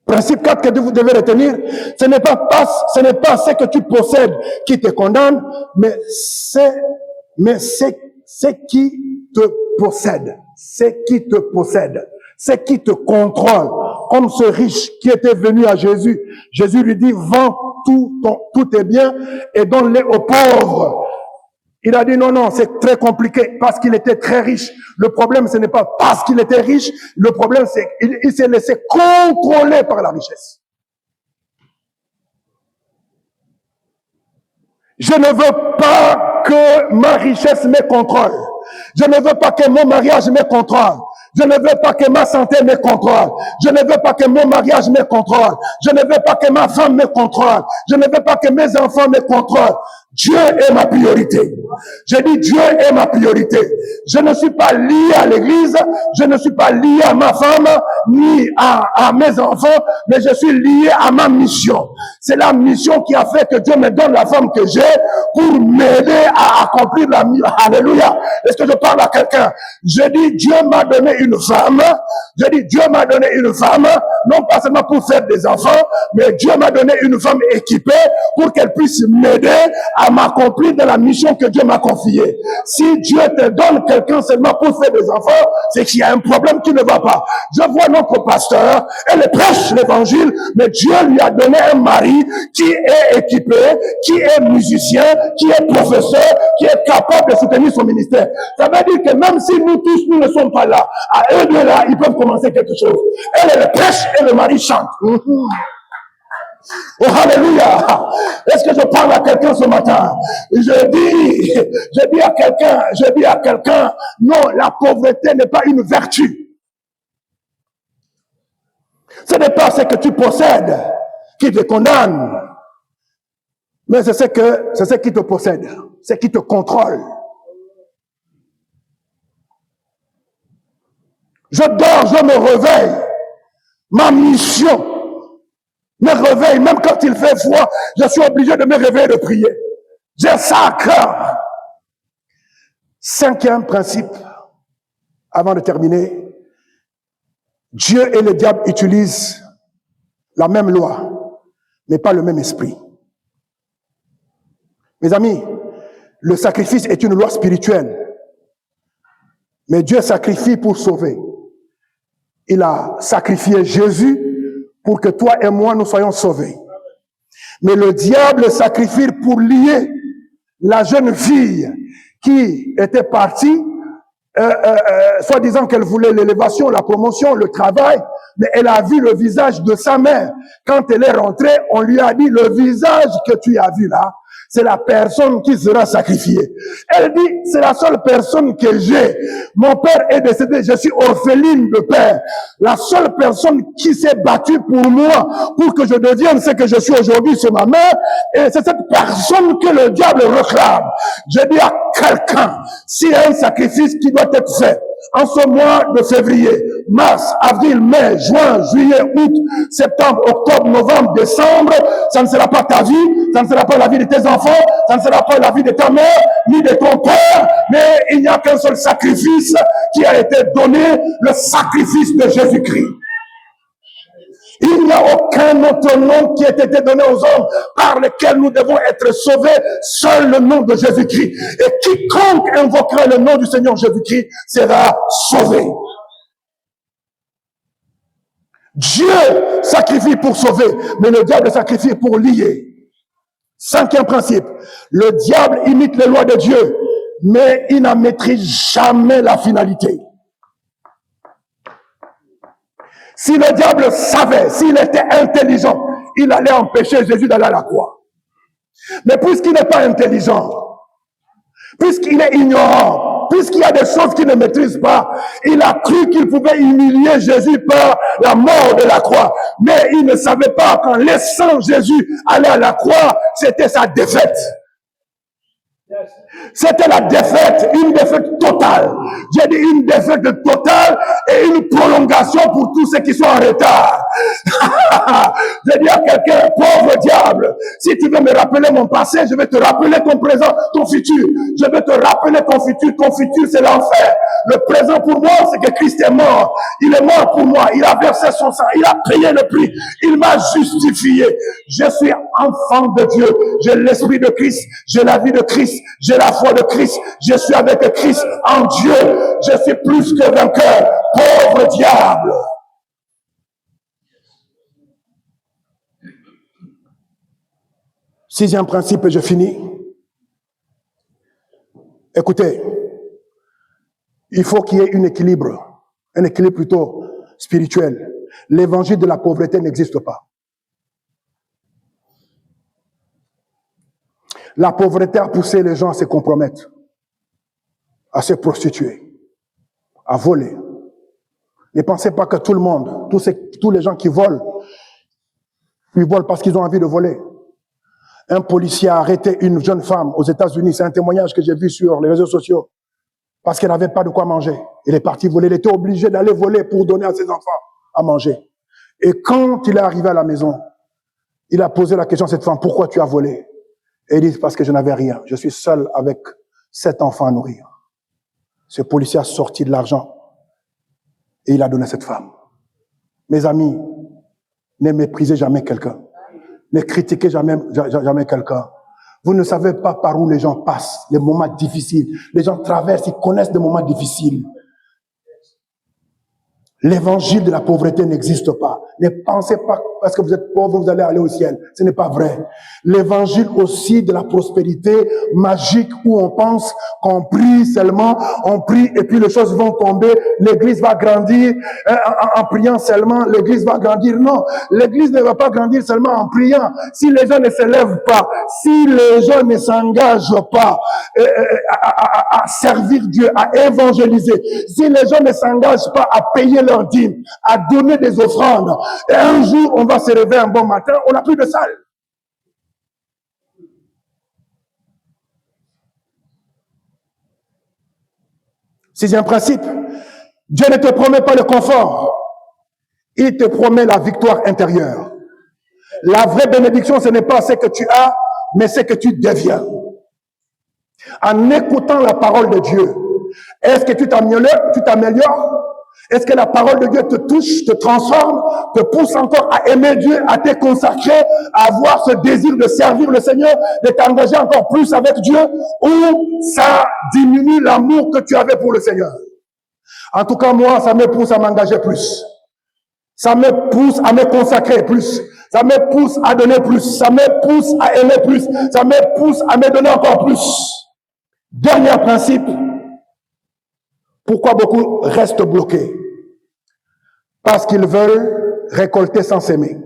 Principe 4 que vous devez retenir, ce n'est pas ce que tu possèdes qui te condamne, mais c'est qui te possède. C'est qui te possède. C'est qui te contrôle. Comme ce riche qui était venu à Jésus. Jésus lui dit, vends tous tes biens et donne-les aux pauvres. Il a dit non, c'est très compliqué parce qu'il était très riche. Le problème, ce n'est pas parce qu'il était riche. Le problème, c'est qu'il s'est laissé contrôler par la richesse. Je ne veux pas que ma richesse me contrôle. Je ne veux pas que mon mariage me contrôle. Je ne veux pas que ma santé me contrôle. Je ne veux pas que mon mariage me contrôle. Je ne veux pas que ma femme me contrôle. Je ne veux pas que mes enfants me contrôlent. Dieu est ma priorité. Je dis Dieu est ma priorité. Je ne suis pas lié à l'église, je ne suis pas lié à ma femme, ni à mes enfants, mais je suis lié à ma mission. C'est la mission qui a fait que Dieu me donne la femme que j'ai pour m'aider à accomplir la mission. Alléluia. Est-ce que je parle à quelqu'un? Je dis Dieu m'a donné une femme. Je dis Dieu m'a donné une femme, non pas seulement pour faire des enfants, mais Dieu m'a donné une femme équipée pour qu'elle puisse m'aider à m'accomplir dans la mission que Dieu m'a confiée. Si Dieu te donne quelqu'un seulement pour faire des enfants, c'est qu'il y a un problème qui ne va pas. Je vois notre pasteur, elle prêche l'évangile, mais Dieu lui a donné un mari qui est équipé, qui est musicien, qui est professeur, qui est capable de soutenir son ministère. Ça veut dire que même si nous tous, nous ne sommes pas là, à eux deux là, ils peuvent commencer quelque chose. Elle prêche et le mari chante. Oh, alléluia. Est-ce que je parle à quelqu'un ce matin? Je dis à quelqu'un, non, la pauvreté n'est pas une vertu. Ce n'est pas ce que tu possèdes qui te condamne, mais c'est ce qui te possède, ce qui te contrôle. Je dors, je me réveille. Ma mission me réveille, même quand il fait froid, je suis obligé de me réveiller et de prier. J'ai ça à cœur. 5e principe, avant de terminer, Dieu et le diable utilisent la même loi, mais pas le même esprit. Mes amis, le sacrifice est une loi spirituelle, mais Dieu sacrifie pour sauver. Il a sacrifié Jésus pour que toi et moi, nous soyons sauvés. Mais le diable sacrifie pour lier la jeune fille qui était partie, soi-disant qu'elle voulait l'élévation, la promotion, le travail, mais elle a vu le visage de sa mère. Quand elle est rentrée, on lui a dit, le visage que tu as vu là, c'est la personne qui sera sacrifiée. Elle dit, c'est la seule personne que j'ai. Mon père est décédé, je suis orpheline de père. La seule personne qui s'est battue pour moi, pour que je devienne ce que je suis aujourd'hui, c'est ma mère. Et c'est cette personne que le diable réclame. Je dis à quelqu'un, s'il y a un sacrifice qui doit être fait, en ce mois de février, mars, avril, mai, juin, juillet, août, septembre, octobre, novembre, décembre, ça ne sera pas ta vie, ça ne sera pas la vie de tes enfants, ça ne sera pas la vie de ta mère, ni de ton père, mais il n'y a qu'un seul sacrifice qui a été donné, le sacrifice de Jésus-Christ. Il qu'il n'y a aucun autre nom qui ait été donné aux hommes par lequel nous devons être sauvés, seul le nom de Jésus-Christ. Et quiconque invoquera le nom du Seigneur Jésus-Christ sera sauvé. Dieu sacrifie pour sauver, mais le diable sacrifie pour lier. 5e principe, le diable imite les lois de Dieu, mais il n'en maîtrise jamais la finalité. Si le diable savait, s'il était intelligent, il allait empêcher Jésus d'aller à la croix. Mais puisqu'il n'est pas intelligent, puisqu'il est ignorant, puisqu'il y a des choses qu'il ne maîtrise pas, il a cru qu'il pouvait humilier Jésus par la mort de la croix. Mais il ne savait pas qu'en laissant Jésus aller à la croix, c'était sa défaite. C'était la défaite, une défaite totale. J'ai dit une défaite totale et une prolongation pour tous ceux qui sont en retard. Je dis à quelqu'un, pauvre diable, si tu veux me rappeler mon passé, je vais te rappeler ton présent, ton futur. Je vais te rappeler ton futur c'est l'enfer. Le présent pour moi, c'est que Christ est mort. Il est mort pour moi, il a versé son sang, il a payé le prix, il m'a justifié. Je suis enfant de Dieu, j'ai l'esprit de Christ, j'ai la vie de Christ, j'ai la foi de Christ, je suis avec Christ en Dieu, je suis plus que vainqueur, pauvre diable. Sixième principe, et je finis. Écoutez, il faut qu'il y ait un équilibre plutôt spirituel. L'évangile de la pauvreté n'existe pas. La pauvreté a poussé les gens à se compromettre, à se prostituer, à voler. Ne pensez pas que tout le monde, tous les gens qui volent, ils volent parce qu'ils ont envie de voler. Un policier a arrêté une jeune femme aux États-Unis, c'est un témoignage que j'ai vu sur les réseaux sociaux, parce qu'elle n'avait pas de quoi manger. Il est parti voler, il était obligé d'aller voler pour donner à ses enfants à manger. Et quand il est arrivé à la maison, il a posé la question à cette femme, pourquoi tu as volé? Et il dit, parce que je n'avais rien. Je suis seul avec 7 enfants à nourrir. Ce policier a sorti de l'argent et il a donné à cette femme. Mes amis, ne méprisez jamais quelqu'un. Ne critiquez jamais quelqu'un. Vous ne savez pas par où les gens passent, les moments difficiles. Les gens traversent, ils connaissent des moments difficiles. L'évangile de la pauvreté n'existe pas. Ne pensez pas parce que vous êtes pauvre, vous allez aller au ciel. Ce n'est pas vrai. L'évangile aussi de la prospérité magique où on pense qu'on prie seulement, on prie et puis les choses vont tomber, l'église va grandir. En priant seulement, l'église va grandir. Non, l'église ne va pas grandir seulement en priant. Si les gens ne se lèvent pas, si les gens ne s'engagent pas à servir Dieu, à évangéliser, si les gens ne s'engagent pas à payer leur dîme, à donner des offrandes, et un jour on va se réveiller un bon matin, on n'a plus de salle. Sixième principe, Dieu ne te promet pas le confort, il te promet la victoire intérieure. La vraie bénédiction, ce n'est pas ce que tu as, mais ce que tu deviens. En écoutant la parole de Dieu, est-ce que tu t'améliores? Est-ce que la parole de Dieu te touche, te transforme, te pousse encore à aimer Dieu, à te consacrer, à avoir ce désir de servir le Seigneur, de t'engager encore plus avec Dieu, ou ça diminue l'amour que tu avais pour le Seigneur? En tout cas, moi, ça me pousse à m'engager plus. Ça me pousse à me consacrer plus. Ça me pousse à donner plus. Ça me pousse à aimer plus. Ça me pousse à me donner encore plus. Dernier principe. Pourquoi beaucoup restent bloqués? Parce qu'ils veulent récolter sans s'aimer.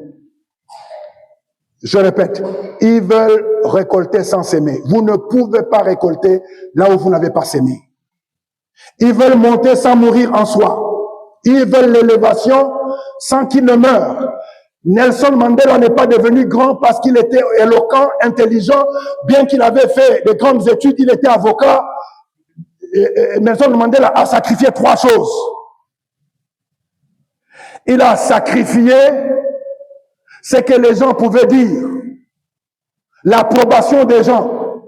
Je répète, ils veulent récolter sans s'aimer. Vous ne pouvez pas récolter là où vous n'avez pas s'aimé. Ils veulent monter sans mourir en soi. Ils veulent l'élévation sans qu'ils ne meurent. Nelson Mandela n'est pas devenu grand parce qu'il était éloquent, intelligent, bien qu'il avait fait de grandes études, il était avocat. Nelson Mandela a sacrifié 3 choses. Il a sacrifié ce que les gens pouvaient dire, l'approbation des gens.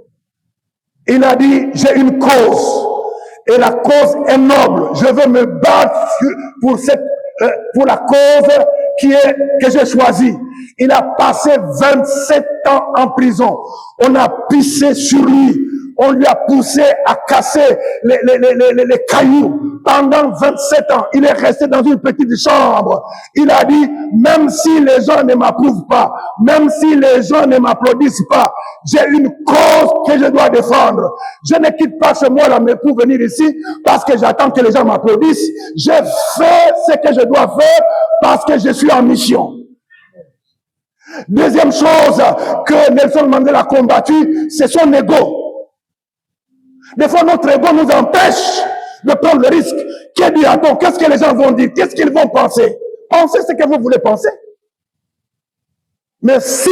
Il a dit, j'ai une cause, et la cause est noble. Je veux me battre pour la cause que j'ai choisi, il a passé 27 ans en prison. On a pissé sur lui. On lui a poussé à casser les cailloux pendant 27 ans. Il est resté dans une petite chambre. Il a dit, même si les gens ne m'approuvent pas, même si les gens ne m'applaudissent pas, j'ai une cause que je dois défendre. Je ne quitte pas ce mois-là pour venir ici parce que j'attends que les gens m'applaudissent. Je fais ce que je dois faire parce que je suis en mission. Deuxième chose que Nelson Mandela a combattu, c'est son ego. Des fois, notre ego nous empêche de prendre le risque. Que dira-t-on? Qu'est-ce que les gens vont dire? Qu'est-ce qu'ils vont penser? Pensez ce que vous voulez penser. Mais si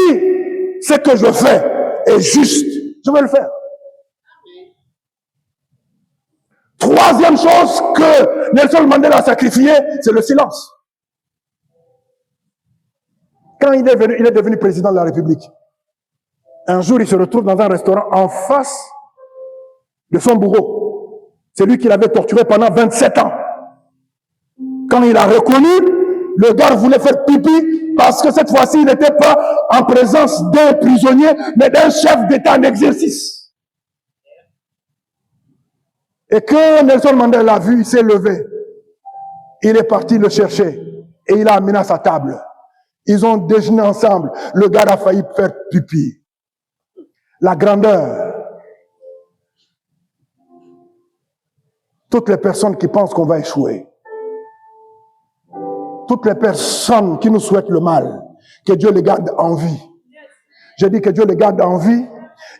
ce que je fais est juste, je vais le faire. Troisième chose que Nelson Mandela a sacrifié, c'est le silence. Quand il est devenu président de la République, un jour, il se retrouve dans un restaurant en face de son bourreau. C'est lui qui l'avait torturé pendant 27 ans. Quand il a reconnu, le gars voulait faire pipi parce que cette fois-ci, il n'était pas en présence d'un prisonnier, mais d'un chef d'État en exercice. Et quand Nelson Mandela l'a vu, il s'est levé. Il est parti le chercher et il l'a amené à sa table. Ils ont déjeuné ensemble. Le gars a failli faire pipi. La grandeur. Toutes les personnes qui pensent qu'on va échouer. Toutes les personnes qui nous souhaitent le mal. Que Dieu les garde en vie. Je dis que Dieu les garde en vie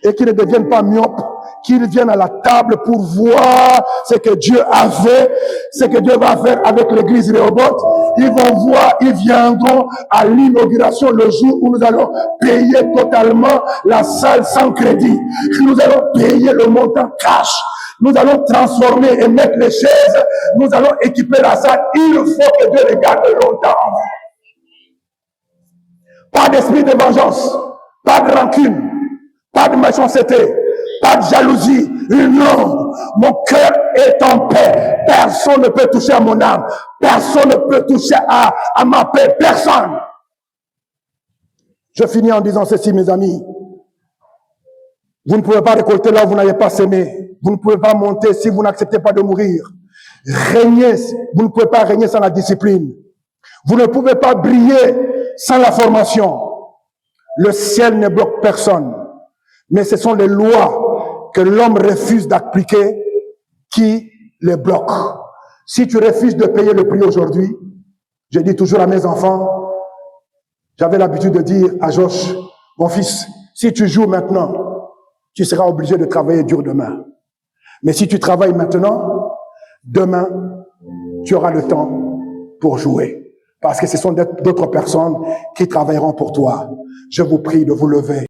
et qu'ils ne deviennent pas myopes. Qu'ils viennent à la table pour voir ce que Dieu a fait, ce que Dieu va faire avec l'église Rehoboth. Ils vont voir, ils viendront à l'inauguration le jour où nous allons payer totalement la salle sans crédit. Nous allons payer le montant cash. Nous allons transformer et mettre les chaises. Nous allons équiper la salle. Il faut que Dieu les garde longtemps. Pas d'esprit de vengeance, pas de rancune, pas de méchanceté, pas de jalousie. Non, mon cœur est en paix. Personne ne peut toucher à mon âme. Personne ne peut toucher à ma paix. Personne. Je finis en disant ceci, mes amis. Vous ne pouvez pas récolter là où vous n'avez pas semé. Vous ne pouvez pas monter si vous n'acceptez pas de mourir. Régner, vous ne pouvez pas régner sans la discipline. Vous ne pouvez pas briller sans la formation. Le ciel ne bloque personne. Mais ce sont les lois que l'homme refuse d'appliquer qui les bloquent. Si tu refuses de payer le prix aujourd'hui, je dis toujours à mes enfants, j'avais l'habitude de dire à Josh, mon fils, si tu joues maintenant, tu seras obligé de travailler dur demain. Mais si tu travailles maintenant, demain, tu auras le temps pour jouer. Parce que ce sont d'autres personnes qui travailleront pour toi. Je vous prie de vous lever.